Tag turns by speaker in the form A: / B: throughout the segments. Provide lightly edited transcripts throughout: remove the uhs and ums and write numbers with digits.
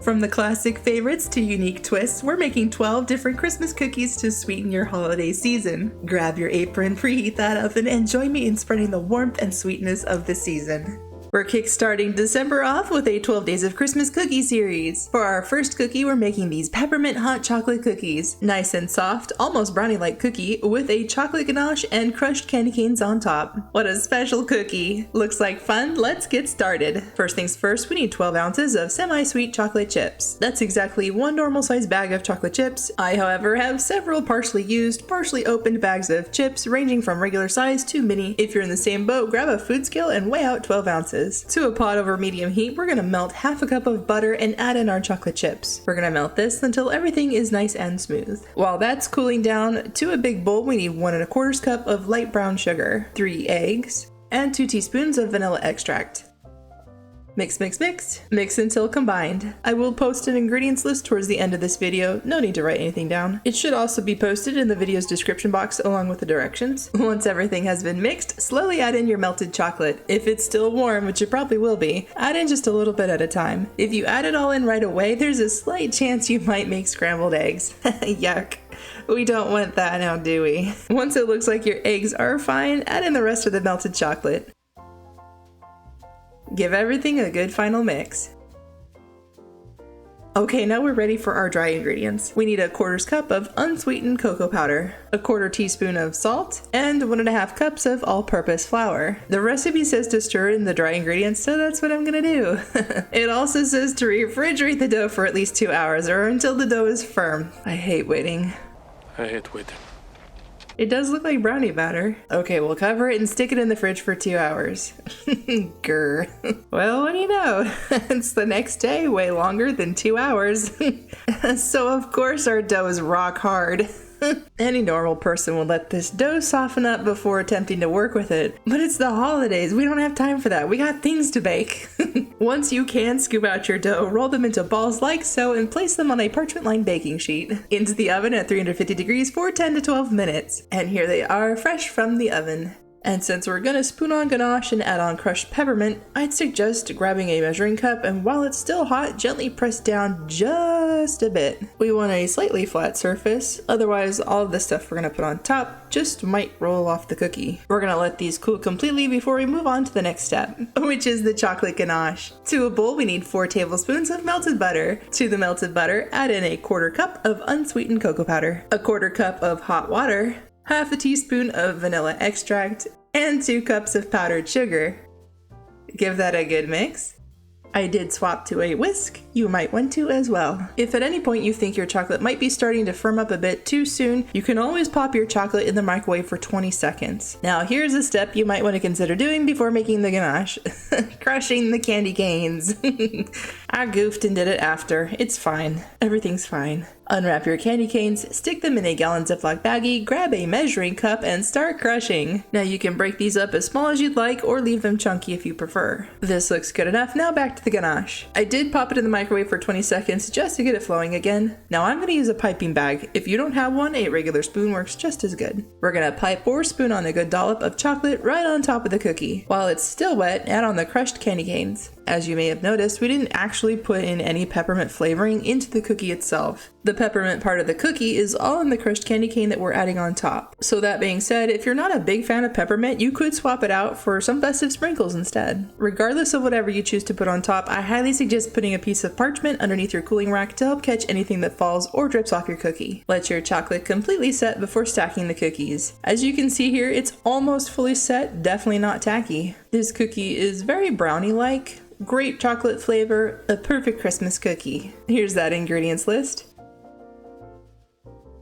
A: From the classic favorites to unique twists, we're making 12 different Christmas cookies to sweeten your holiday season. Grab your apron, preheat that oven, and join me in spreading the warmth and sweetness of the season. We're kickstarting December off with a 12 Days of Christmas cookie series. For our first cookie, we're making these peppermint hot chocolate cookies. Nice and soft, almost brownie-like cookie with a chocolate ganache and crushed candy canes on top. What a special cookie! Looks like fun, let's get started. First things first, we need 12 ounces of semi-sweet chocolate chips. That's exactly one normal-sized bag of chocolate chips. I, however, have several partially used, partially opened bags of chips ranging from regular size to mini. If you're in the same boat, grab a food scale and weigh out 12 ounces. To a pot over medium heat, we're going to melt half a cup of butter and add in our chocolate chips. We're going to melt this until everything is nice and smooth. While that's cooling down, to a big bowl we need 1 1/4 cup of light brown sugar, 3 eggs, and 2 teaspoons of vanilla extract. Mix, mix, mix. Mix until combined. I will post an ingredients list towards the end of this video. No need to write anything down. It should also be posted in the video's description box along with the directions. Once everything has been mixed, slowly add in your melted chocolate. If it's still warm, which it probably will be, add in just a little bit at a time. If you add it all in right away, there's a slight chance you might make scrambled eggs. Yuck. We don't want that now, do we? Once it looks like your eggs are fine, add in the rest of the melted chocolate. Give everything a good final mix. Okay, now we're ready for our dry ingredients. We need 1/4 cup of unsweetened cocoa powder, 1/4 teaspoon of salt, and 1 1/2 cups of all-purpose flour. The recipe says to stir in the dry ingredients, so that's what I'm gonna do. It also says to refrigerate the dough for at least 2 hours or until the dough is firm. I hate waiting.
B: I hate waiting.
A: It does look like brownie batter. Okay, we'll cover it and stick it in the fridge for 2 hours. Grr. Well, what do you know? It's the next day, way longer than 2 hours. So of course our dough is rock hard. Any normal person would let this dough soften up before attempting to work with it. But it's the holidays, we don't have time for that. We got things to bake. Once you can, scoop out your dough, roll them into balls like so, and place them on a parchment-lined baking sheet. Into the oven at 350 degrees for 10 to 12 minutes. And here they are, fresh from the oven. And since we're gonna spoon on ganache and add on crushed peppermint, I'd suggest grabbing a measuring cup and while it's still hot, gently press down just a bit. We want a slightly flat surface, otherwise all of the stuff we're gonna put on top just might roll off the cookie. We're gonna let these cool completely before we move on to the next step, which is the chocolate ganache. To a bowl, we need 4 tablespoons of melted butter. To the melted butter, add in 1/4 cup of unsweetened cocoa powder, 1/4 cup of hot water, half a teaspoon of vanilla extract, and 2 cups of powdered sugar. Give that a good mix. I did swap to a whisk, you might want to as well. If at any point you think your chocolate might be starting to firm up a bit too soon, you can always pop your chocolate in the microwave for 20 seconds. Now here's a step you might want to consider doing before making the ganache. Crushing the candy canes. I goofed and did it after. It's fine. Everything's fine. Unwrap your candy canes, stick them in a gallon Ziploc baggie, grab a measuring cup, and start crushing. Now you can break these up as small as you'd like or leave them chunky if you prefer. This looks good enough, now back to the ganache. I did pop it in the microwave for 20 seconds just to get it flowing again. Now I'm going to use a piping bag. If you don't have one, a regular spoon works just as good. We're going to pipe or spoon on a good dollop of chocolate right on top of the cookie. While it's still wet, add on the crushed candy canes. As you may have noticed, we didn't actually put in any peppermint flavoring into the cookie itself. The peppermint part of the cookie is all in the crushed candy cane that we're adding on top. So that being said, if you're not a big fan of peppermint, you could swap it out for some festive sprinkles instead. Regardless of whatever you choose to put on top, I highly suggest putting a piece of parchment underneath your cooling rack to help catch anything that falls or drips off your cookie. Let your chocolate completely set before stacking the cookies. As you can see here, it's almost fully set, definitely not tacky. This cookie is very brownie-like. Great chocolate flavor, a perfect Christmas cookie. Here's that ingredients list.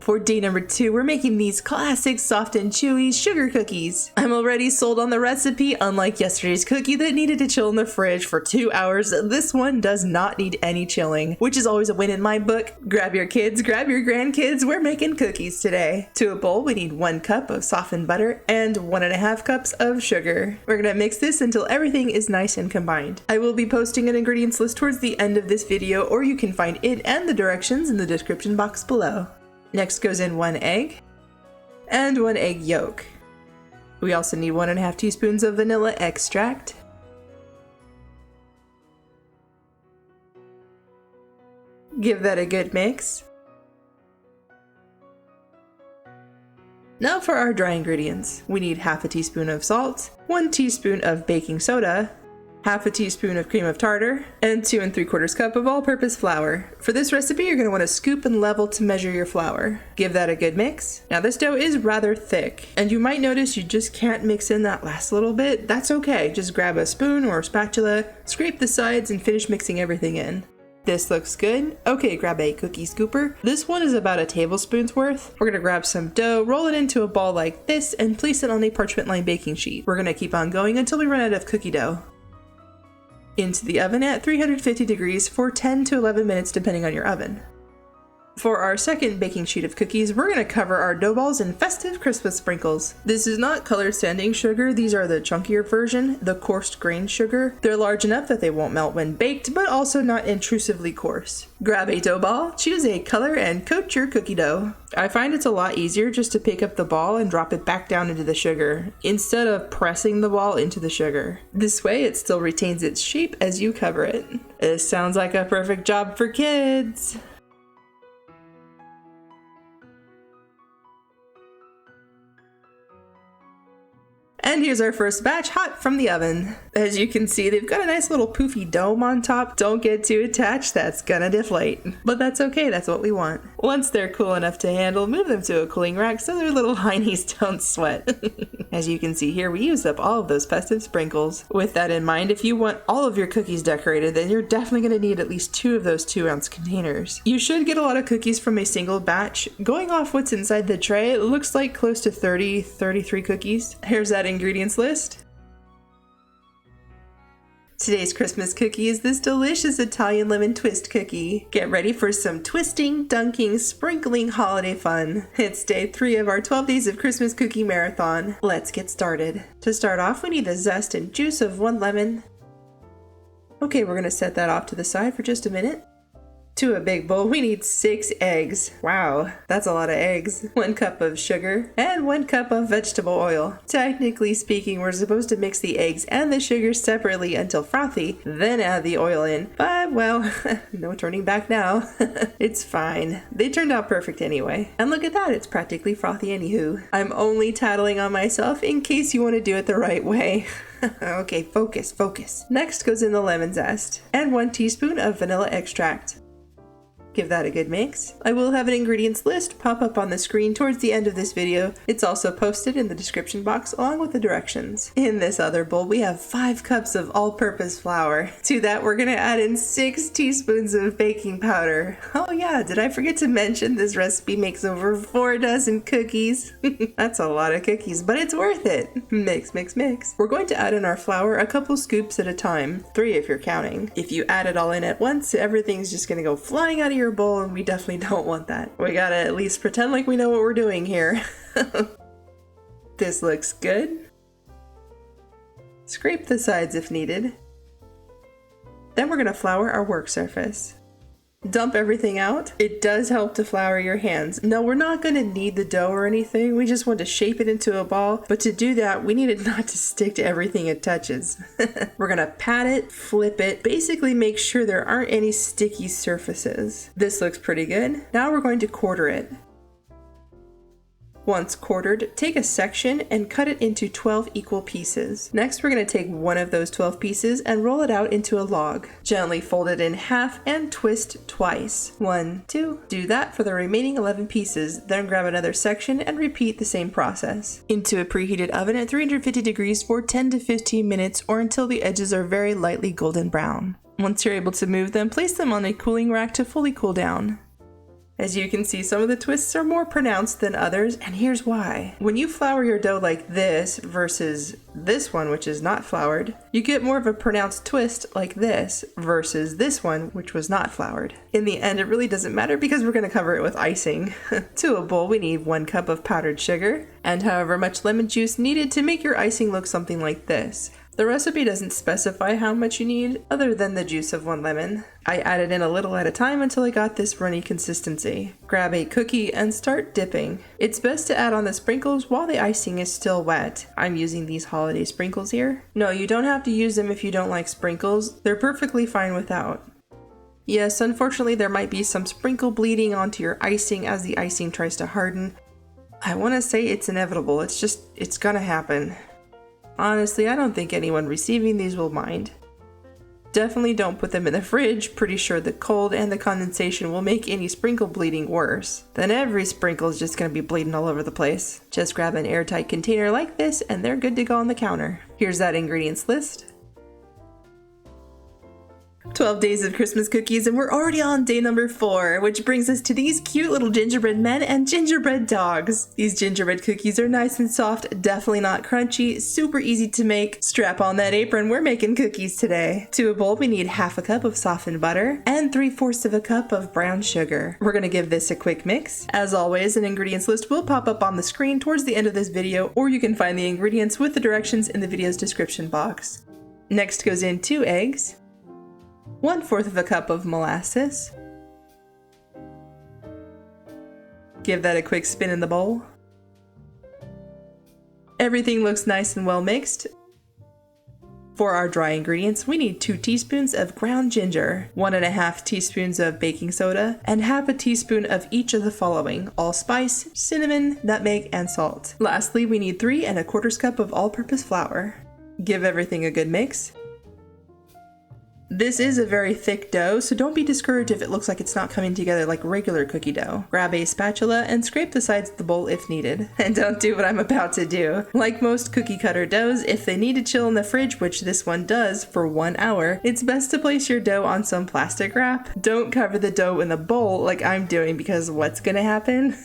A: For day number 2, we're making these classic soft and chewy sugar cookies. I'm already sold on the recipe. Unlike yesterday's cookie that needed to chill in the fridge for 2 hours, this one does not need any chilling, which is always a win in my book. Grab your kids, grab your grandkids, we're making cookies today. To a bowl, we need 1 cup of softened butter and 1 1/2 cups of sugar. We're gonna mix this until everything is nice and combined. I will be posting an ingredients list towards the end of this video, or you can find it and the directions in the description box below. Next goes in 1 egg and 1 egg yolk. We also need 1 1/2 teaspoons of vanilla extract, Give that a good mix. Now for our dry ingredients. We need half a teaspoon of salt, 1 teaspoon of baking soda, half a teaspoon of cream of tartar, and 2 3/4 cup of all-purpose flour. For this recipe, you're going to want to scoop and level to measure your flour. Give that a good mix. Now this dough is rather thick, and you might notice you just can't mix in that last little bit. That's okay. Just grab a spoon or a spatula, scrape the sides, and finish mixing everything in. This looks good. Okay, grab a cookie scooper. This one is about a tablespoon's worth. We're gonna grab some dough, roll it into a ball like this, and place it on a parchment lined baking sheet. We're gonna keep on going until we run out of cookie dough. Into the oven at 350 degrees for 10 to 11 minutes depending on your oven. For our second baking sheet of cookies, we're going to cover our dough balls in festive Christmas sprinkles. This is not colored standing sugar, these are the chunkier version, the coarse grained sugar. They're large enough that they won't melt when baked, but also not intrusively coarse. Grab a dough ball, choose a color, and coat your cookie dough. I find it's a lot easier just to pick up the ball and drop it back down into the sugar, instead of pressing the ball into the sugar. This way it still retains its shape as you cover it. This sounds like a perfect job for kids! And here's our first batch hot from the oven. As you can see, they've got a nice little poofy dome on top. Don't get too attached, that's gonna deflate. But that's okay, that's what we want. Once they're cool enough to handle, move them to a cooling rack so their little heinies don't sweat. As you can see here, we used up all of those festive sprinkles. With that in mind, if you want all of your cookies decorated, then you're definitely gonna need at least 2 of those 2-ounce containers. You should get a lot of cookies from a single batch. Going off what's inside the tray, it looks like close to 33 cookies. Here's that ingredients list. Today's Christmas cookie is this delicious Italian lemon twist cookie. Get ready for some twisting, dunking, sprinkling holiday fun. It's day 3 of our 12 days of Christmas cookie marathon. Let's get started. To start off, we need the zest and juice of 1 lemon. Okay, we're gonna set that off to the side for just a minute. To a big bowl, we need 6 eggs. Wow, that's a lot of eggs. 1 cup of sugar and 1 cup of vegetable oil. Technically speaking, we're supposed to mix the eggs and the sugar separately until frothy, then add the oil in. But, well, no turning back now. It's fine. They turned out perfect anyway. And look at that, it's practically frothy anywho. I'm only tattling on myself in case you want to do it the right way. Okay, focus. Next goes in the lemon zest and 1 teaspoon of vanilla extract. Give that a good mix. I will have an ingredients list pop up on the screen towards the end of this video. It's also posted in the description box along with the directions. In this other bowl, we have 5 cups of all-purpose flour. To that, we're gonna add in 6 teaspoons of baking powder. Oh yeah, did I forget to mention this recipe makes over 4 dozen cookies? That's a lot of cookies, but it's worth it. Mix. We're going to add in our flour a couple scoops at a time, 3 if you're counting. If you add it all in at once, everything's just gonna go flying out of your bowl, and we definitely don't want that. We gotta at least pretend like we know what we're doing here. This looks good. Scrape the sides if needed. Then we're gonna flour our work surface. Dump everything out. It does help to flour your hands. No, we're not going to knead the dough or anything. We just want to shape it into a ball. But to do that, we need it not to stick to everything it touches. We're going to pat it, flip it, basically make sure there aren't any sticky surfaces. This looks pretty good. Now we're going to quarter it. Once quartered, take a section and cut it into 12 equal pieces. Next, we're going to take one of those 12 pieces and roll it out into a log. Gently fold it in half and twist twice. 1, 2. Do that for the remaining 11 pieces, then grab another section and repeat the same process. Into a preheated oven at 350 degrees for 10 to 15 minutes or until the edges are very lightly golden brown. Once you're able to move them, place them on a cooling rack to fully cool down. As you can see, some of the twists are more pronounced than others, and here's why. When you flour your dough like this versus this one, which is not floured, you get more of a pronounced twist like this versus this one, which was not floured. In the end, it really doesn't matter because we're going to cover it with icing. To a bowl, we need 1 cup of powdered sugar and however much lemon juice needed to make your icing look something like this. The recipe doesn't specify how much you need other than the juice of 1 lemon. I added in a little at a time until I got this runny consistency. Grab a cookie and start dipping. It's best to add on the sprinkles while the icing is still wet. I'm using these holiday sprinkles here. No, you don't have to use them if you don't like sprinkles. They're perfectly fine without. Yes, unfortunately there might be some sprinkle bleeding onto your icing as the icing tries to harden. I want to say it's inevitable, it's gonna happen. Honestly, I don't think anyone receiving these will mind. Definitely don't put them in the fridge, pretty sure the cold and the condensation will make any sprinkle bleeding worse. Then every sprinkle is just gonna be bleeding all over the place. Just grab an airtight container like this and they're good to go on the counter. Here's that ingredients list. 12 days of Christmas cookies and we're already on day number 4, which brings us to these cute little gingerbread men and gingerbread dogs. These gingerbread cookies are nice and soft, definitely not crunchy, super easy to make. Strap on that apron, we're making cookies today. To a bowl we need half a cup of softened butter and 3/4 of a cup of brown sugar. We're gonna give this a quick mix. As always, an ingredients list will pop up on the screen towards the end of this video, or you can find the ingredients with the directions in the video's description box. Next goes in 2 eggs, 1/4 of a cup of molasses. Give that a quick spin in the bowl. Everything looks nice and well mixed. For our dry ingredients, we need 2 teaspoons of ground ginger, 1.5 teaspoons of baking soda, and half a teaspoon of each of the following: allspice, cinnamon, nutmeg, and salt. Lastly, we need 3¼ cup of all-purpose flour. Give everything a good mix. This is a very thick dough, so don't be discouraged if it looks like it's not coming together like regular cookie dough. Grab a spatula and scrape the sides of the bowl if needed. And don't do what I'm about to do. Like most cookie cutter doughs, if they need to chill in the fridge, which this one does, for 1 hour, it's best to place your dough on some plastic wrap. Don't cover the dough in the bowl like I'm doing, because what's gonna happen?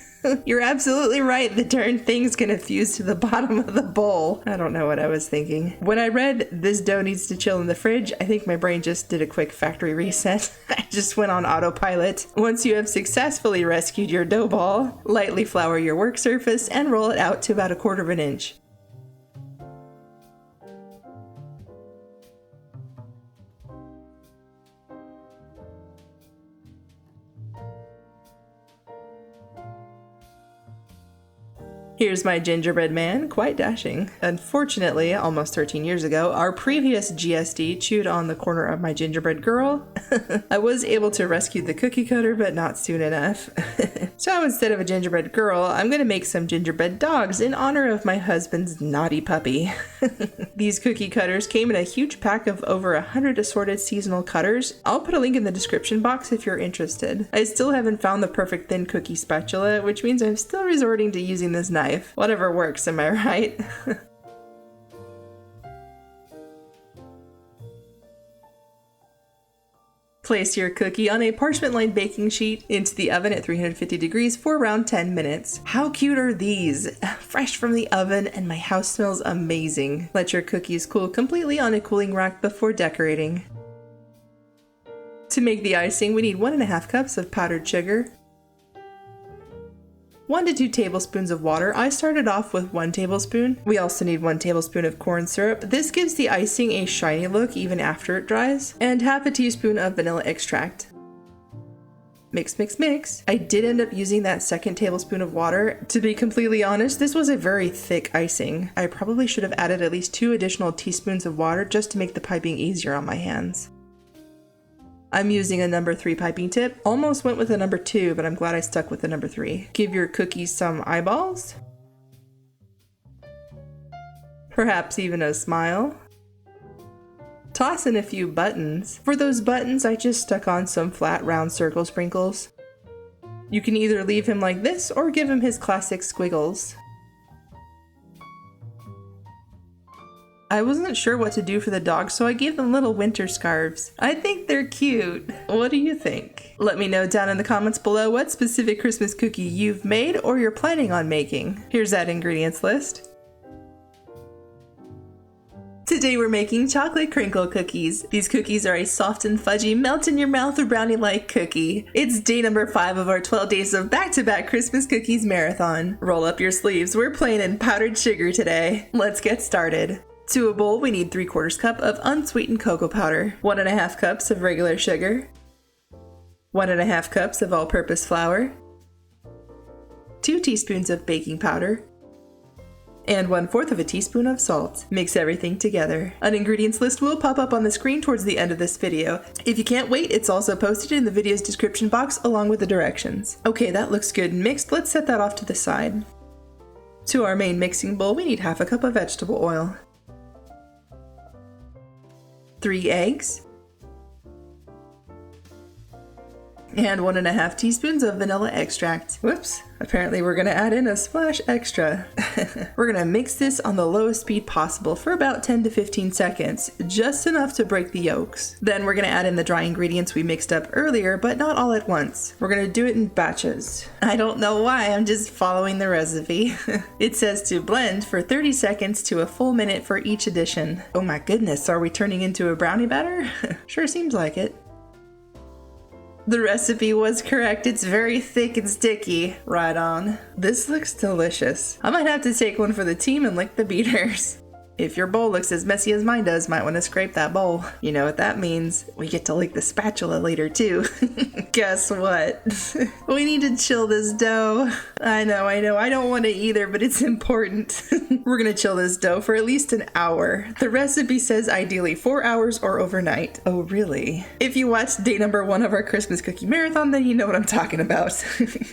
A: You're absolutely right, the darn thing's gonna fuse to the bottom of the bowl. I don't know what I was thinking. When I read this dough needs to chill in the fridge, I think my brain just did a quick factory reset. I just went on autopilot. Once you have successfully rescued your dough ball, lightly flour your work surface and roll it out to about 1/4 inch. Here's my gingerbread man, quite dashing. Unfortunately, almost 13 years ago, our previous GSD chewed on the corner of my gingerbread girl. I was able to rescue the cookie cutter, but not soon enough. So instead of a gingerbread girl, I'm gonna make some gingerbread dogs in honor of my husband's naughty puppy. These cookie cutters came in a huge pack of over 100 assorted seasonal cutters. I'll put a link in the description box if you're interested. I still haven't found the perfect thin cookie spatula, which means I'm still resorting to using this knife. Whatever works, am I right? Place your cookie on a parchment-lined baking sheet into the oven at 350 degrees for around 10 minutes. How cute are these? Fresh from the oven and my house smells amazing. Let your cookies cool completely on a cooling rack before decorating. To make the icing, we need 1.5 cups of powdered sugar, 1 to 2 tablespoons of water. I started off with 1 tablespoon. We also need 1 tablespoon of corn syrup. This gives the icing a shiny look even after it dries. And half a teaspoon of vanilla extract. Mix, mix, mix. I did end up using that 2nd tablespoon of water. To be completely honest, this was a very thick icing. I probably should have added at least 2 additional teaspoons of water just to make the piping easier on my hands. I'm using a number 3 piping tip. Almost went with a number 2, but I'm glad I stuck with the number 3. Give your cookies some eyeballs. Perhaps even a smile. Toss in a few buttons. For those buttons, I just stuck on some flat round circle sprinkles. You can either leave him like this or give him his classic squiggles. I wasn't sure what to do for the dogs, so I gave them little winter scarves. I think they're cute. What do you think? Let me know down in the comments below what specific Christmas cookie you've made or you're planning on making. Here's that ingredients list. Today we're making chocolate crinkle cookies. These cookies are a soft and fudgy, melt in your mouth brownie-like cookie. It's day number 5 of our 12 days of back-to-back Christmas cookies marathon. Roll up your sleeves, we're playing in powdered sugar today. Let's get started. To a bowl, we need 3/4 cup of unsweetened cocoa powder, 1.5 cups of regular sugar, 1.5 cups of all-purpose flour, 2 teaspoons of baking powder, and 1/4 teaspoon of salt. Mix everything together. An ingredients list will pop up on the screen towards the end of this video. If you can't wait, it's also posted in the video's description box along with the directions. Okay, that looks good and mixed. Let's set that off to the side. To our main mixing bowl, we need 1/2 cup of vegetable oil, 3 eggs, and 1½ teaspoons of vanilla extract. Whoops, apparently we're gonna add in a splash extra. We're gonna mix this on the lowest speed possible for about 10 to 15 seconds, just enough to break the yolks. Then we're gonna add in the dry ingredients we mixed up earlier, but not all at once. We're gonna do it in batches. I don't know why, I'm just following the recipe. It says to blend for 30 seconds to a full minute for each addition. Oh my goodness, are we turning into a brownie batter? Sure seems like it. The recipe was correct. It's very thick and sticky. Right on. This looks delicious. I might have to take one for the team and lick the beaters. If your bowl looks as messy as mine does, might want to scrape that bowl. You know what that means. We get to lick the spatula later too. Guess what? We need to chill this dough. I know, I don't want to either, but it's important. We're gonna chill this dough for at least an hour. The recipe says ideally 4 hours or overnight. Oh, really? If you watched day number 1 of our Christmas cookie marathon, then you know what I'm talking about.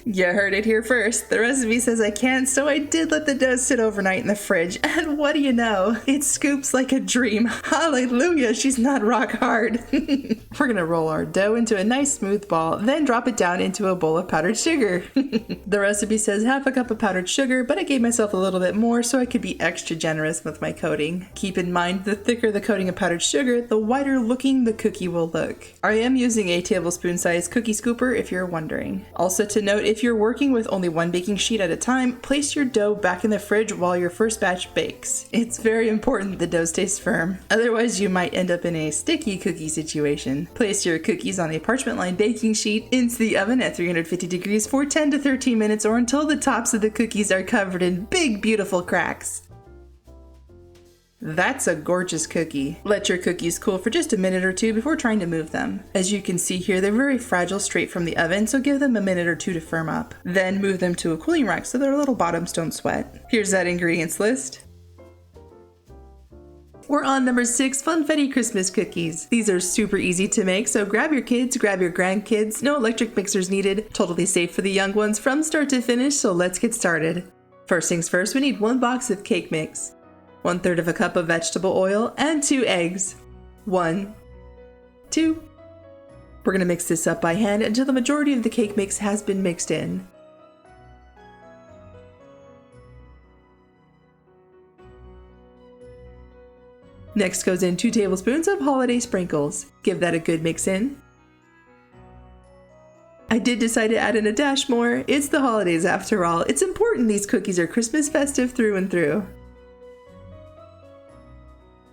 A: You heard it here first. The recipe says I can, so I did let the dough sit overnight in the fridge. And what do you know? It scoops like a dream. Hallelujah, she's not rock hard. We're gonna roll our dough into a nice smooth ball, then drop it down into a bowl of powdered sugar. The recipe says 1/2 cup of powdered sugar, but I gave myself a little bit more so I could be extra generous with my coating. Keep in mind, the thicker the coating of powdered sugar, the whiter looking the cookie will look. I am using a tablespoon sized cookie scooper if you're wondering. Also to note, if you're working with only 1 baking sheet at a time, place your dough back in the fridge while your first batch bakes. It's very important the dough stays firm. Otherwise, you might end up in a sticky cookie situation. Place your cookies on a parchment-lined baking sheet into the oven at 350 degrees for 10 to 13 minutes or until the tops of the cookies are covered in big, beautiful cracks. That's a gorgeous cookie. Let your cookies cool for just a minute or 2 before trying to move them. As you can see here, they're very fragile straight from the oven, so give them a minute or 2 to firm up. Then move them to a cooling rack so their little bottoms don't sweat. Here's that ingredients list. We're on number 6, Funfetti Christmas cookies. These are super easy to make, so grab your kids, grab your grandkids, no electric mixers needed, totally safe for the young ones from start to finish, so let's get started. First things first, we need 1 box of cake mix, 1/3 cup of vegetable oil, and 2 eggs. 1, 2. We're gonna mix this up by hand until the majority of the cake mix has been mixed in. Next goes in 2 tablespoons of holiday sprinkles. Give that a good mix in. I did decide to add in a dash more. It's the holidays after all. It's important these cookies are Christmas festive through and through.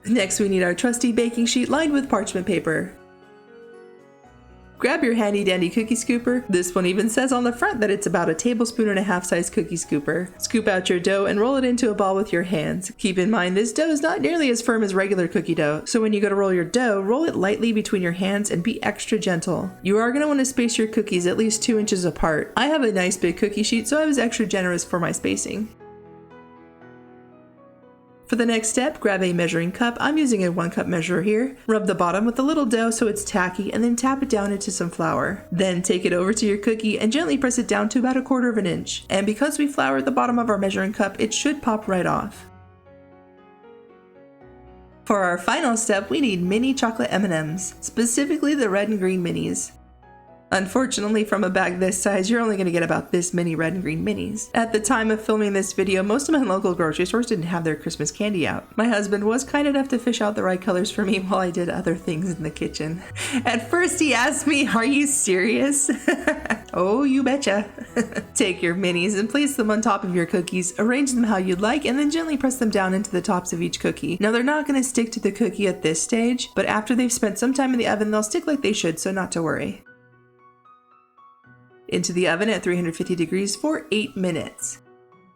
A: Next we need our trusty baking sheet lined with parchment paper. Grab your handy dandy cookie scooper. This one even says on the front that it's about 1.5 tablespoons size cookie scooper. Scoop out your dough and roll it into a ball with your hands. Keep in mind this dough is not nearly as firm as regular cookie dough, so when you go to roll your dough, roll it lightly between your hands and be extra gentle. You are going to want to space your cookies at least 2 inches apart. I have a nice big cookie sheet, so I was extra generous for my spacing. For the next step, grab a measuring cup. I'm using a 1 cup measure here. Rub the bottom with a little dough so it's tacky and then tap it down into some flour. Then take it over to your cookie and gently press it down to about 1/4 inch. And because we floured the bottom of our measuring cup, it should pop right off. For our final step, we need mini chocolate M&Ms, specifically the red and green minis. Unfortunately, from a bag this size, you're only going to get about this many red and green minis. At the time of filming this video, most of my local grocery stores didn't have their Christmas candy out. My husband was kind enough to fish out the right colors for me while I did other things in the kitchen. At first he asked me, "Are you serious?" Oh, you betcha. Take your minis and place them on top of your cookies, arrange them how you'd like, and then gently press them down into the tops of each cookie. Now they're not going to stick to the cookie at this stage, but after they've spent some time in the oven, they'll stick like they should, so not to worry. Into the oven at 350 degrees for 8 minutes.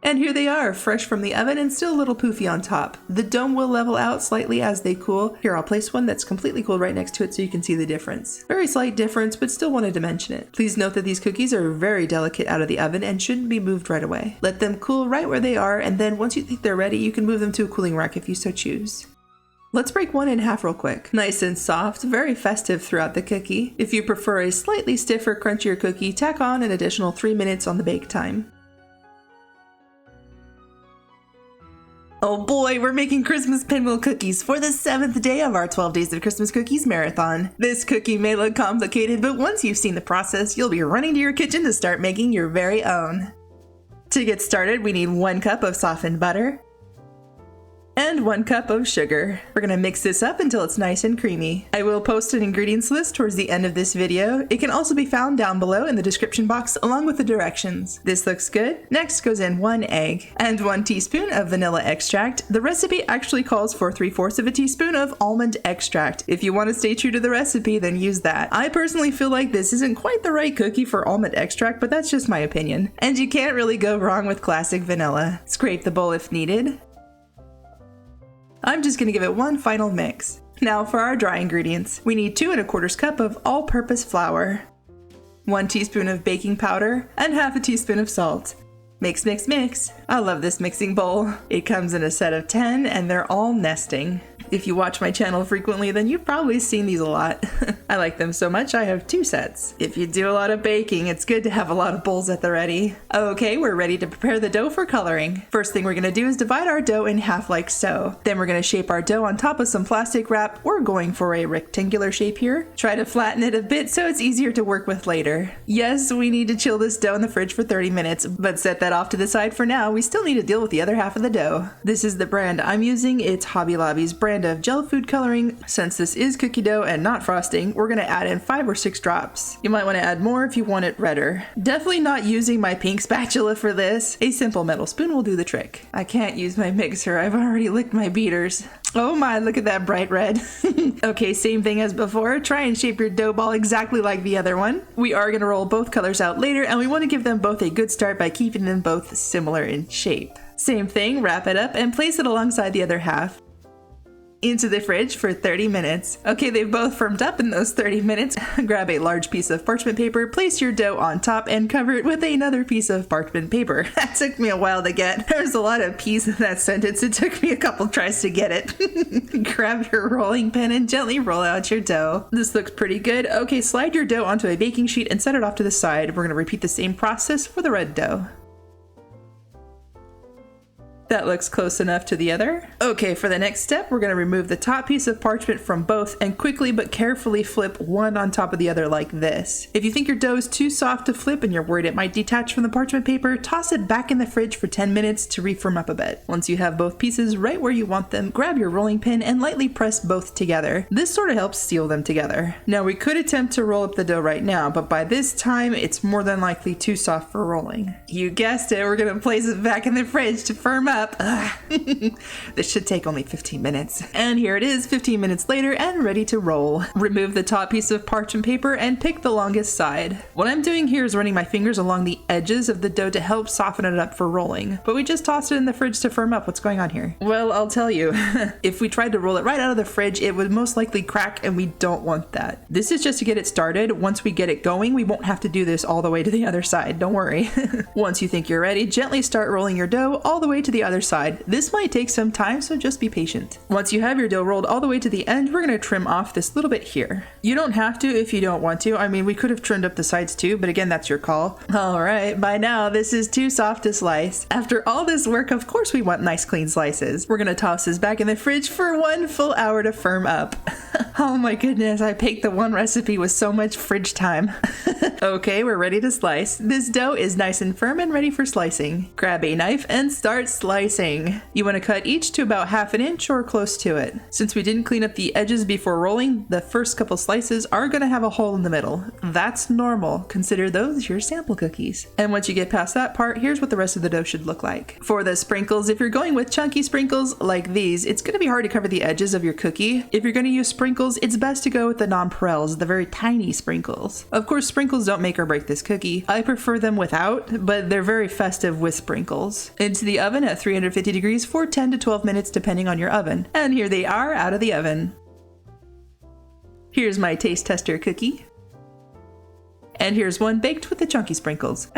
A: And here they are, fresh from the oven and still a little poofy on top. The dome will level out slightly as they cool. Here, I'll place one that's completely cooled right next to it so you can see the difference. Very slight difference, but still wanted to mention it. Please note that these cookies are very delicate out of the oven and shouldn't be moved right away. Let them cool right where they are, and then once you think they're ready, you can move them to a cooling rack if you so choose. Let's break one in half real quick. Nice and soft, very festive throughout the cookie. If you prefer a slightly stiffer, crunchier cookie, tack on an additional 3 minutes on the bake time. Oh boy, we're making Christmas Pinwheel cookies for the 7th day of our 12 Days of Christmas Cookies marathon. This cookie may look complicated, but once you've seen the process, you'll be running to your kitchen to start making your very own. To get started, we need 1 cup of softened butter and 1 cup of sugar. We're gonna mix this up until it's nice and creamy. I will post an ingredients list towards the end of this video. It can also be found down below in the description box along with the directions. This looks good. Next goes in 1 egg and 1 teaspoon of vanilla extract. The recipe actually calls for 3/4 of a teaspoon of almond extract. If you want to stay true to the recipe, then use that. I personally feel like this isn't quite the right cookie for almond extract, but that's just my opinion. And you can't really go wrong with classic vanilla. Scrape the bowl if needed. I'm just gonna give it one final mix. Now for our dry ingredients. We need 2 1/4 cups of all-purpose flour, 1 teaspoon of baking powder, and 1/2 teaspoon of salt. Mix, mix, mix. I love this mixing bowl. It comes in a set of 10 and they're all nesting. If you watch my channel frequently, then you've probably seen these a lot. I like them so much I have 2 sets. If you do a lot of baking, it's good to have a lot of bowls at the ready. Okay, we're ready to prepare the dough for coloring. First thing we're gonna do is divide our dough in half like so. Then we're gonna shape our dough on top of some plastic wrap. We're going for a rectangular shape here. Try to flatten it a bit so it's easier to work with later. Yes, we need to chill this dough in the fridge for 30 minutes, but set that off to the side for now. We still need to deal with the other half of the dough. This is the brand I'm using. It's Hobby Lobby's brand of gel food coloring. Since this is cookie dough and not frosting, we're gonna add in 5 or 6 drops. You might want to add more if you want it redder. Definitely not using my pink spatula for this. A simple metal spoon will do the trick. I can't use my mixer. I've already licked my beaters. Oh my, look at that bright red. Okay, same thing as before. Try and shape your dough ball exactly like the other one. We are gonna roll both colors out later, and we want to give them both a good start by keeping them both similar in shape. Same thing, wrap it up and place it alongside the other half. Into the fridge for 30 minutes. Okay, they've both firmed up in those 30 minutes. Grab a large piece of parchment paper, place your dough on top, and cover it with another piece of parchment paper. That took me a while to get. There's a lot of P's in that sentence. It took me a couple tries to get it. Grab your rolling pin and gently roll out your dough. This looks pretty good. Okay, slide your dough onto a baking sheet and set it off to the side. We're gonna repeat the same process for the red dough. That looks close enough to the other. Okay, for the next step, we're gonna remove the top piece of parchment from both and quickly but carefully flip one on top of the other like this. If you think your dough is too soft to flip and you're worried it might detach from the parchment paper, toss it back in the fridge for 10 minutes to refirm up a bit. Once you have both pieces right where you want them, grab your rolling pin and lightly press both together. This sort of helps seal them together. Now we could attempt to roll up the dough right now, but by this time, it's more than likely too soft for rolling. You guessed it, we're gonna place it back in the fridge to firm up. This should take only 15 minutes. And here it is 15 minutes later and ready to roll. Remove the top piece of parchment paper and pick the longest side. What I'm doing here is running my fingers along the edges of the dough to help soften it up for rolling. But we just tossed it in the fridge to firm up. What's going on here? Well, I'll tell you. If we tried to roll it right out of the fridge, it would most likely crack and we don't want that. This is just to get it started. Once we get it going, we won't have to do this all the way to the other side. Don't worry. Once you think you're ready, gently start rolling your dough all the way to the other side. This might take some time, so just be patient. Once you have your dough rolled all the way to the end, we're gonna trim off this little bit here. You don't have to if you don't want to. I mean, we could have trimmed up the sides too, but again, that's your call. All right, by now, this is too soft to slice. After all this work, of course we want nice clean slices. We're gonna toss this back in the fridge for 1 full hour to firm up. Oh my goodness, I baked the one recipe with so much fridge time. Okay, we're ready to slice. This dough is nice and firm and ready for slicing. Grab a knife and start slicing. You want to cut each to about 1/2 inch or close to it. Since we didn't clean up the edges before rolling, the first couple slices are going to have a hole in the middle. That's normal. Consider those your sample cookies. And once you get past that part, here's what the rest of the dough should look like. For the sprinkles, if you're going with chunky sprinkles like these, it's going to be hard to cover the edges of your cookie. If you're going to use sprinkles, sprinkles, it's best to go with the nonpareils, the very tiny sprinkles. Of course, sprinkles don't make or break this cookie. I prefer them without, but they're very festive with sprinkles. Into the oven at 350 degrees for 10 to 12 minutes depending on your oven. And here they are out of the oven. Here's my taste tester cookie. And here's one baked with the chunky sprinkles.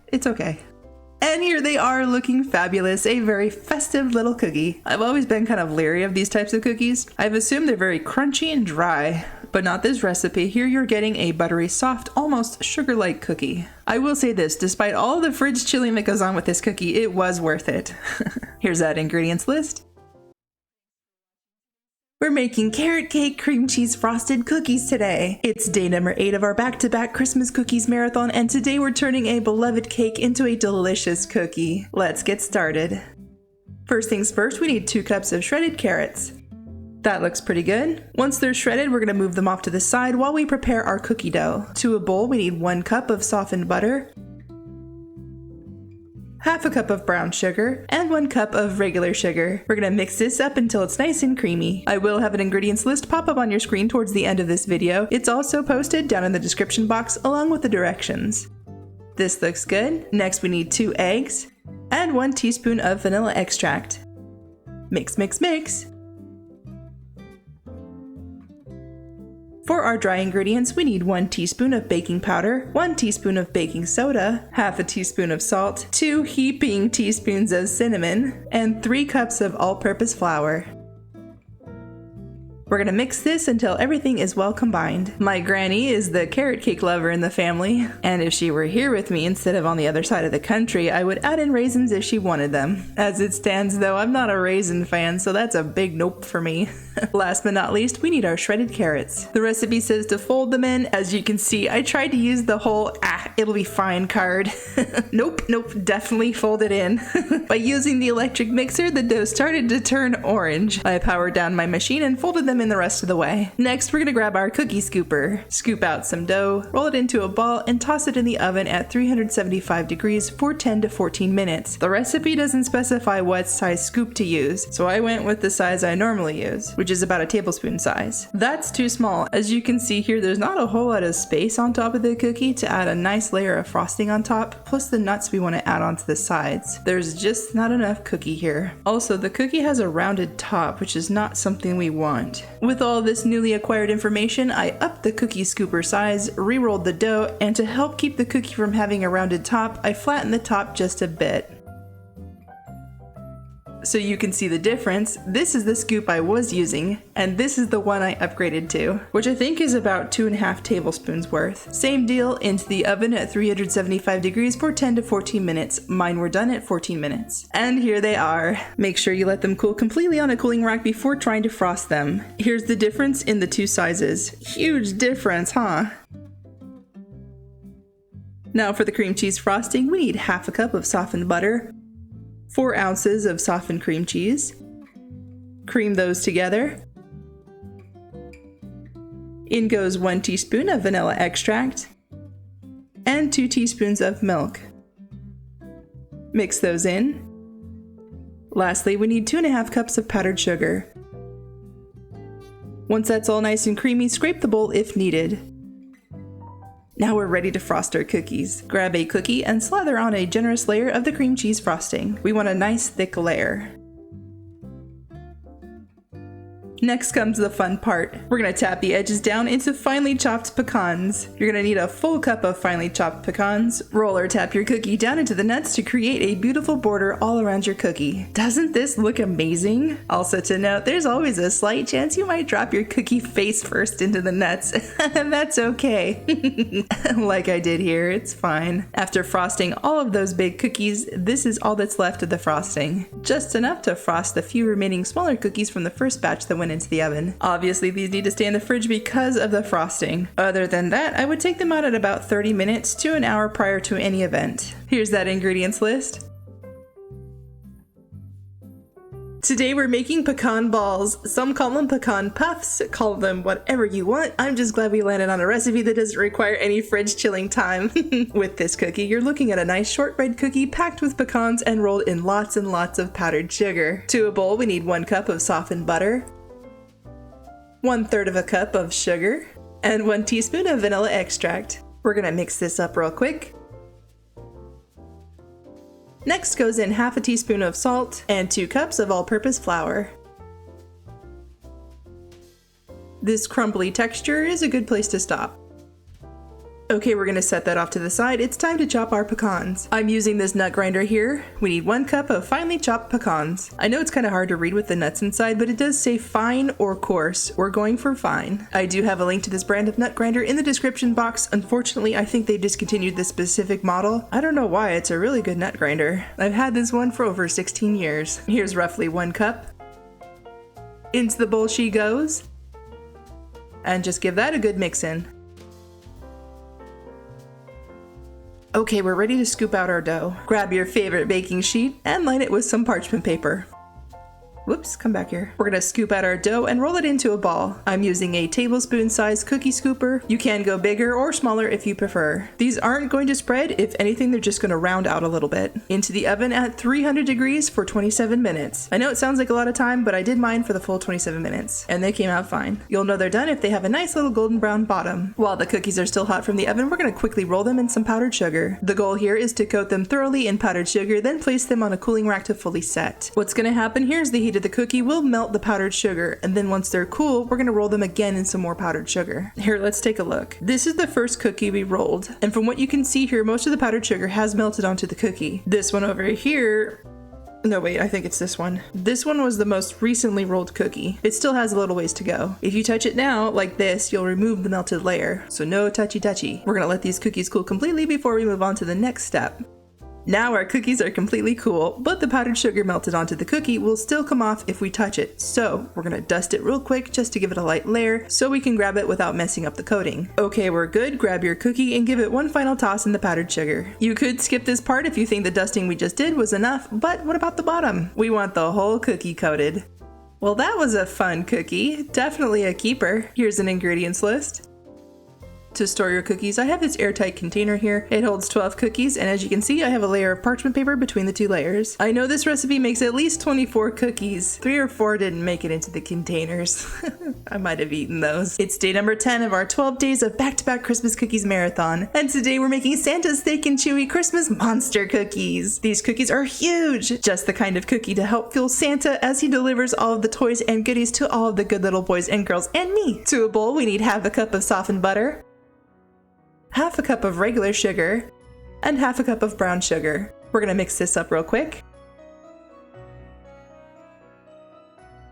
A: It's okay. And here they are looking fabulous, a very festive little cookie. I've always been kind of leery of these types of cookies. I've assumed they're very crunchy and dry, but not this recipe. Here you're getting a buttery, soft, almost sugar-like cookie. I will say this, despite all the fridge chilling that goes on with this cookie, it was worth it. Here's that ingredients list. We're making carrot cake cream cheese frosted cookies today. It's day number 8 of our back-to-back Christmas cookies marathon, and today we're turning a beloved cake into a delicious cookie. Let's get started. First things first, we need 2 cups of shredded carrots. That looks pretty good. Once they're shredded, we're going to move them off to the side while we prepare our cookie dough. To a bowl, we need 1 cup of softened butter, half a cup of brown sugar, and 1 cup of regular sugar. We're gonna mix this up until it's nice and creamy. I will have an ingredients list pop up on your screen towards the end of this video. It's also posted down in the description box along with the directions. This looks good. Next we need 2 eggs and 1 teaspoon of vanilla extract. Mix, mix, mix. For our dry ingredients, we need 1 teaspoon of baking powder, 1 teaspoon of baking soda, half a teaspoon of salt, 2 heaping teaspoons of cinnamon, and 3 cups of all-purpose flour. We're gonna mix this until everything is well combined. My granny is the carrot cake lover in the family, and if she were here with me instead of on the other side of the country, I would add in raisins if she wanted them. As it stands though, I'm not a raisin fan, so that's a big nope for me. Last but not least, we need our shredded carrots. The recipe says to fold them in. As you can see, I tried to use the whole it'll be fine card. Nope, definitely fold it in. By using the electric mixer, the dough started to turn orange. I powered down my machine and folded them in the rest of the way. Next, we're gonna grab our cookie scooper, scoop out some dough, roll it into a ball, and toss it in the oven at 375 degrees for 10 to 14 minutes. The recipe doesn't specify what size scoop to use, so I went with the size I normally use, which is about a tablespoon size. That's too small. As you can see here, there's not a whole lot of space on top of the cookie to add a nice layer of frosting on top, plus the nuts we want to add onto the sides. There's just not enough cookie here. Also, the cookie has a rounded top, which is not something we want. With all this newly acquired information, I upped the cookie scooper size, re-rolled the dough, and to help keep the cookie from having a rounded top, I flattened the top just a bit. So you can see the difference. This is the scoop I was using, and this is the one I upgraded to, which I think is about 2.5 tablespoons worth. Same deal, into the oven at 375 degrees for 10 to 14 minutes. Mine were done at 14 minutes. And here they are. Make sure you let them cool completely on a cooling rack before trying to frost them. Here's the difference in the 2 sizes. Huge difference, huh? Now for the cream cheese frosting, we need half a cup of softened butter, 4 ounces of softened cream cheese. Cream those together. In goes 1 teaspoon of vanilla extract and 2 teaspoons of milk. Mix those in. Lastly, we need 2.5 cups of powdered sugar. Once that's all nice and creamy, scrape the bowl if needed. Now we're ready to frost our cookies. Grab a cookie and slather on a generous layer of the cream cheese frosting. We want a nice thick layer. Next comes the fun part. We're gonna tap the edges down into finely chopped pecans. You're gonna need a full cup of finely chopped pecans. Roll or tap your cookie down into the nuts to create a beautiful border all around your cookie. Doesn't this look amazing? Also to note, there's always a slight chance you might drop your cookie face first into the nuts. That's okay. Like I did here, it's fine. After frosting all of those big cookies, this is all that's left of the frosting. Just enough to frost the few remaining smaller cookies from the first batch that went into the oven. Obviously, these need to stay in the fridge because of the frosting. Other than that, I would take them out at about 30 minutes to an hour prior to any event. Here's that ingredients list. Today we're making pecan balls. Some call them pecan puffs, call them whatever you want. I'm just glad we landed on a recipe that doesn't require any fridge chilling time. With this cookie, you're looking at a nice shortbread cookie packed with pecans and rolled in lots and lots of powdered sugar. To a bowl, we need 1 cup of softened butter, 1/3 of a cup of sugar, and 1 teaspoon of vanilla extract. We're gonna mix this up real quick. Next goes in half a teaspoon of salt and 2 cups of all-purpose flour. This crumbly texture is a good place to stop. Okay, we're gonna set that off to the side. It's time to chop our pecans. I'm using this nut grinder here. We need 1 cup of finely chopped pecans. I know it's kind of hard to read with the nuts inside, but it does say fine or coarse. We're going for fine. I do have a link to this brand of nut grinder in the description box. Unfortunately, I think they discontinued this specific model. I don't know why, it's a really good nut grinder. I've had this one for over 16 years. Here's roughly 1 cup. Into the bowl she goes. And just give that a good mix in. Okay, we're ready to scoop out our dough. Grab your favorite baking sheet and line it with some parchment paper. Whoops, come back here. We're gonna scoop out our dough and roll it into a ball. I'm using a tablespoon-sized cookie scooper. You can go bigger or smaller if you prefer. These aren't going to spread. If anything, they're just gonna round out a little bit. Into the oven at 300 degrees for 27 minutes. I know it sounds like a lot of time, but I did mine for the full 27 minutes, and they came out fine. You'll know they're done if they have a nice little golden brown bottom. While the cookies are still hot from the oven, we're gonna quickly roll them in some powdered sugar. The goal here is to coat them thoroughly in powdered sugar, then place them on a cooling rack to fully set. What's gonna happen here is the heat of the cookie will melt the powdered sugar, and then once they're cool, we're gonna roll them again in some more powdered sugar. Here, let's take a look. This is the first cookie we rolled, and from what you can see here, most of the powdered sugar has melted onto the cookie. This one over here, no wait, I think it's this one. This one was the most recently rolled cookie. It still has a little ways to go. If you touch it now, like this, you'll remove the melted layer, so no touchy. We're gonna let these cookies cool completely before we move on to the next step. Now our cookies are completely cool, but the powdered sugar melted onto the cookie will still come off if we touch it. So we're gonna dust it real quick just to give it a light layer so we can grab it without messing up the coating. Okay, we're good. Grab your cookie and give it one final toss in the powdered sugar. You could skip this part if you think the dusting we just did was enough, but what about the bottom? We want the whole cookie coated. Well, that was a fun cookie. Definitely a keeper. Here's an ingredients list. To store your cookies, I have this airtight container here. It holds 12 cookies, and as you can see, I have a layer of parchment paper between the 2 layers. I know this recipe makes at least 24 cookies. 3 or 4 didn't make it into the containers. I might have eaten those. It's day number 10 of our 12 days of back-to-back Christmas cookies marathon, and today we're making Santa's Thick and Chewy Christmas Monster Cookies. These cookies are huge, just the kind of cookie to help fuel Santa as he delivers all of the toys and goodies to all of the good little boys and girls and me. To a bowl, we need half a cup of softened butter, half a cup of regular sugar, and half a cup of brown sugar. We're gonna mix this up real quick.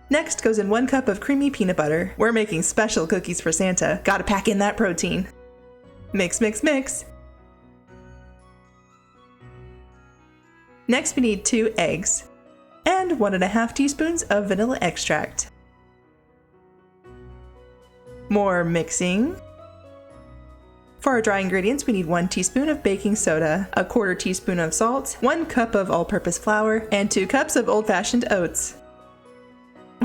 A: Next goes in 1 cup of creamy peanut butter. We're making special cookies for Santa. Gotta pack in that protein. Mix. Next we need 2 eggs and 1.5 teaspoons of vanilla extract. More mixing. For our dry ingredients, we need 1 teaspoon of baking soda, 1/4 teaspoon of salt, 1 cup of all-purpose flour, and 2 cups of old-fashioned oats.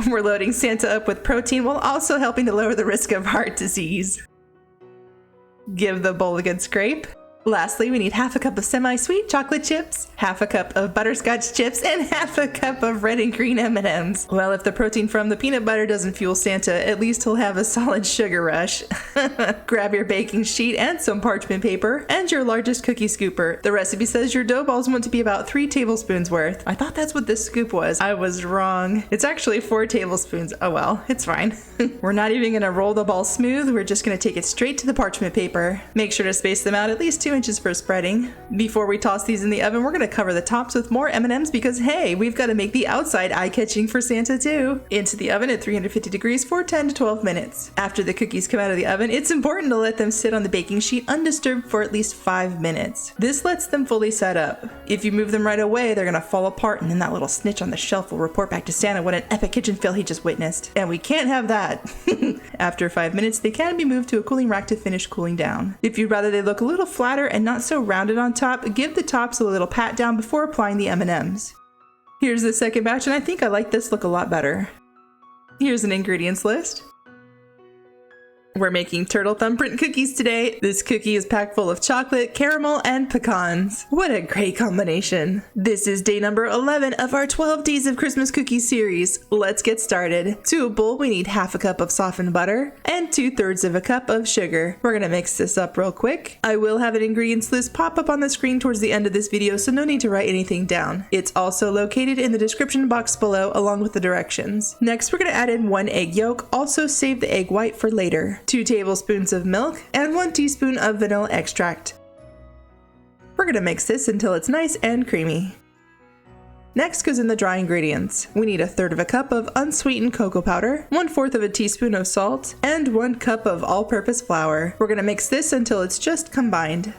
A: We're loading Santa up with protein while also helping to lower the risk of heart disease. Give the bowl a good scrape. Lastly, we need half a cup of semi-sweet chocolate chips, half a cup of butterscotch chips, and half a cup of red and green M&Ms. Well, if the protein from the peanut butter doesn't fuel Santa, at least he'll have a solid sugar rush. Grab your baking sheet and some parchment paper, and your largest cookie scooper. The recipe says your dough balls want to be about 3 tablespoons worth. I thought that's what this scoop was. I was wrong. It's actually 4 tablespoons. Oh well, it's fine. We're not even gonna roll the ball smooth, we're just gonna take it straight to the parchment paper. Make sure to space them out at least 2 inches for spreading. Before we toss these in the oven, we're gonna cover the tops with more M&Ms because hey, we've gotta make the outside eye-catching for Santa too. Into the oven at 350 degrees for 10 to 12 minutes. After the cookies come out of the oven, it's important to let them sit on the baking sheet undisturbed for at least 5 minutes. This lets them fully set up. If you move them right away, they're gonna fall apart and then that little snitch on the shelf will report back to Santa what an epic kitchen fail he just witnessed. And we can't have that. After 5 minutes, they can be moved to a cooling rack to finish cooling down. If you'd rather they look a little flatter and not so rounded on top, give the tops a little pat down before applying the M&Ms. Here's the second batch, and I think I like this look a lot better. Here's an ingredients list. We're making turtle thumbprint cookies today. This cookie is packed full of chocolate, caramel, and pecans. What a great combination. This is day number 11 of our 12 Days of Christmas Cookies series. Let's get started. To a bowl, we need half a cup of softened butter and 2/3 of a cup of sugar. We're gonna mix this up real quick. I will have an ingredients list pop up on the screen towards the end of this video, so no need to write anything down. It's also located in the description box below along with the directions. Next, we're gonna add in 1 egg yolk. Also save the egg white for later. 2 tablespoons of milk, and 1 teaspoon of vanilla extract. We're going to mix this until it's nice and creamy. Next goes in the dry ingredients. We need 1/3 of a cup of unsweetened cocoa powder, 1/4 of a teaspoon of salt, and 1 cup of all-purpose flour. We're going to mix this until it's just combined.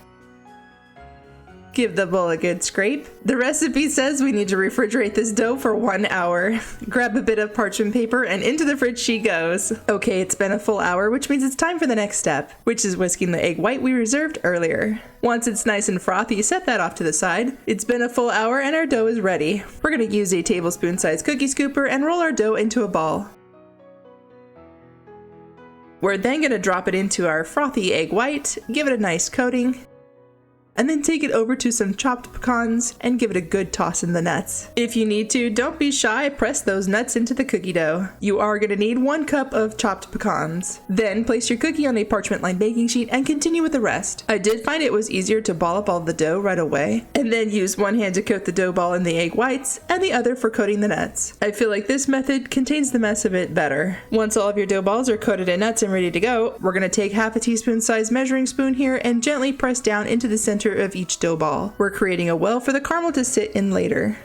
A: Give the bowl a good scrape. The recipe says we need to refrigerate this dough for 1 hour. Grab a bit of parchment paper and into the fridge she goes. Okay, it's been a full hour, which means it's time for the next step, which is whisking the egg white we reserved earlier. Once it's nice and frothy, set that off to the side. It's been a full hour and our dough is ready. We're going to use a tablespoon-sized cookie scooper and roll our dough into a ball. We're then going to drop it into our frothy egg white, give it a nice coating, and then take it over to some chopped pecans and give it a good toss in the nuts. If you need to, don't be shy, press those nuts into the cookie dough. You are going to need 1 cup of chopped pecans. Then place your cookie on a parchment-lined baking sheet and continue with the rest. I did find it was easier to ball up all the dough right away, and then use one hand to coat the dough ball in the egg whites and the other for coating the nuts. I feel like this method contains the mess a bit better. Once all of your dough balls are coated in nuts and ready to go, we're going to take half a teaspoon sized measuring spoon here and gently press down into the center of each dough ball. We're creating a well for the caramel to sit in later.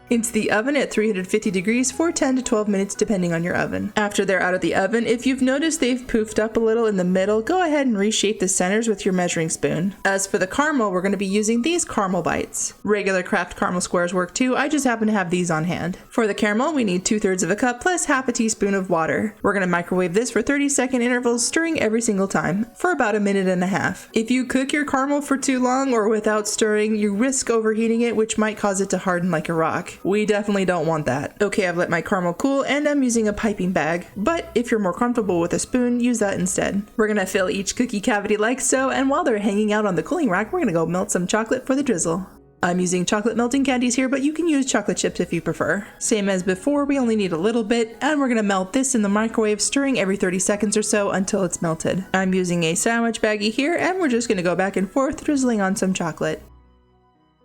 A: Into the oven at 350 degrees for 10 to 12 minutes depending on your oven. After they're out of the oven, if you've noticed they've poofed up a little in the middle, go ahead and reshape the centers with your measuring spoon. As for the caramel, we're going to be using these caramel bites. Regular Kraft caramel squares work too, I just happen to have these on hand. For the caramel, we need 2/3 of a cup plus half a teaspoon of water. We're going to microwave this for 30-second intervals, stirring every single time, for about 1.5 minutes. If you cook your caramel for too long or without stirring, you risk overheating it, which might cause it to harden like a rock. We definitely don't want that. Okay, I've let my caramel cool and I'm using a piping bag, but if you're more comfortable with a spoon, use that instead. We're gonna fill each cookie cavity like so, and while they're hanging out on the cooling rack, we're gonna go melt some chocolate for the drizzle. I'm using chocolate melting candies here, but you can use chocolate chips if you prefer. Same as before, we only need a little bit, and we're gonna melt this in the microwave, stirring every 30 seconds or so until it's melted. I'm using a sandwich baggie here, and we're just gonna go back and forth, drizzling on some chocolate.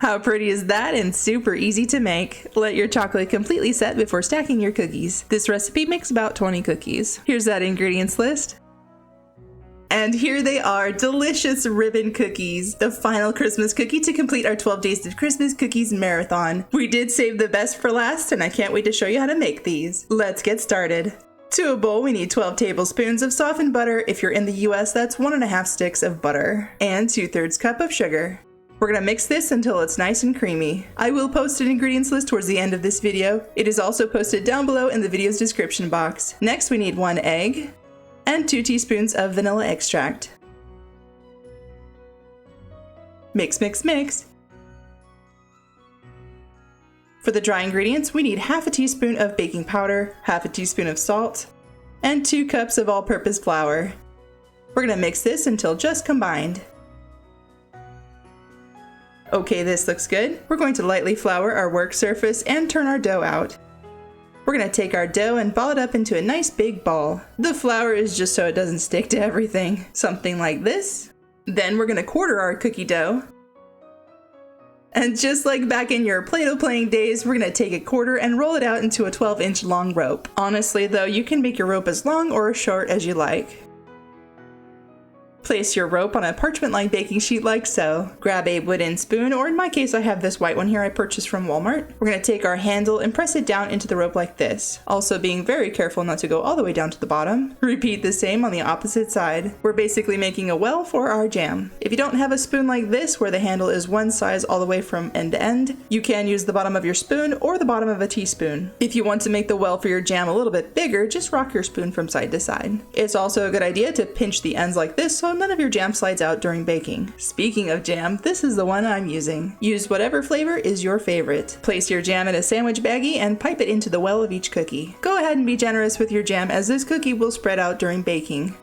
A: How pretty is that, and super easy to make. Let your chocolate completely set before stacking your cookies. This recipe makes about 20 cookies. Here's that ingredients list. And here they are, delicious ribbon cookies, the final Christmas cookie to complete our 12 Days of Christmas Cookies marathon. We did save the best for last, and I can't wait to show you how to make these. Let's get started. To a bowl, we need 12 tablespoons of softened butter. If you're in the US, that's 1.5 sticks of butter, and 2/3 cup of sugar. We're going to mix this until it's nice and creamy. I will post an ingredients list towards the end of this video. It is also posted down below in the video's description box. Next, we need 1 egg and 2 teaspoons of vanilla extract. Mix, mix, mix. For the dry ingredients, we need half a teaspoon of baking powder, half a teaspoon of salt, and 2 cups of all-purpose flour. We're going to mix this until just combined. Okay, this looks good. We're going to lightly flour our work surface and turn our dough out. We're going to take our dough and ball it up into a nice big ball. The flour is just so it doesn't stick to everything. Something like this. Then we're going to quarter our cookie dough. And just like back in your Play-Doh playing days, we're going to take a quarter and roll it out into a 12-inch long rope. Honestly though, you can make your rope as long or as short as you like. Place your rope on a parchment-lined baking sheet like so. Grab a wooden spoon, or in my case I have this white one here I purchased from Walmart. We're going to take our handle and press it down into the rope like this, also being very careful not to go all the way down to the bottom. Repeat the same on the opposite side. We're basically making a well for our jam. If you don't have a spoon like this where the handle is one size all the way from end to end, you can use the bottom of your spoon or the bottom of a teaspoon. If you want to make the well for your jam a little bit bigger, just rock your spoon from side to side. It's also a good idea to pinch the ends like this so so none of your jam slides out during baking. Speaking of jam, this is the one I'm using. Use whatever flavor is your favorite. Place your jam in a sandwich baggie and pipe it into the well of each cookie. Go ahead and be generous with your jam as this cookie will spread out during baking.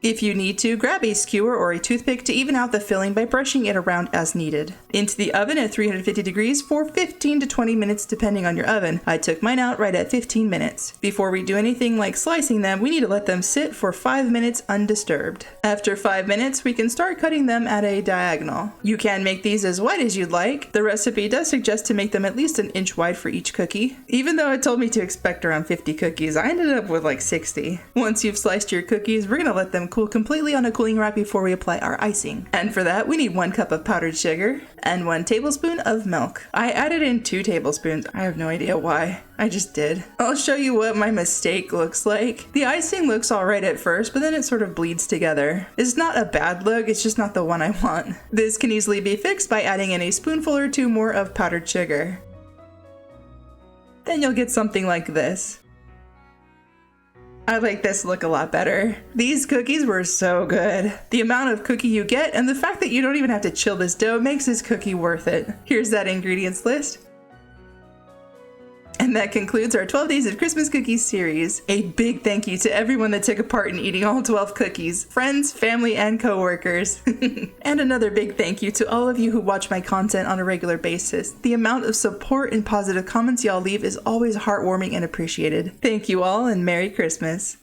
A: If you need to, grab a skewer or a toothpick to even out the filling by brushing it around as needed. Into the oven at 350 degrees for 15 to 20 minutes depending on your oven. I took mine out right at 15 minutes. Before we do anything like slicing them, we need to let them sit for 5 minutes undisturbed. After 5 minutes, we can start cutting them at a diagonal. You can make these as wide as you'd like. The recipe does suggest to make them at least an inch wide for each cookie. Even though it told me to expect around 50 cookies, I ended up with like 60. Once you've sliced your cookies, we're gonna let them cool completely on a cooling rack before we apply our icing. And for that, we need 1 cup of powdered sugar and 1 tablespoon of milk. I added in 2 tablespoons. I have no idea why. I just did. I'll show you what my mistake looks like. The icing looks alright at first, but then it sort of bleeds together. It's not a bad look, it's just not the one I want. This can easily be fixed by adding in a spoonful or 2 more of powdered sugar. Then you'll get something like this. I like this look a lot better. These cookies were so good. The amount of cookie you get and the fact that you don't even have to chill this dough makes this cookie worth it. Here's that ingredients list. And that concludes our 12 Days of Christmas Cookies series. A big thank you to everyone that took a part in eating all 12 cookies, friends, family, and coworkers. And another big thank you to all of you who watch my content on a regular basis. The amount of support and positive comments y'all leave is always heartwarming and appreciated. Thank you all, and Merry Christmas.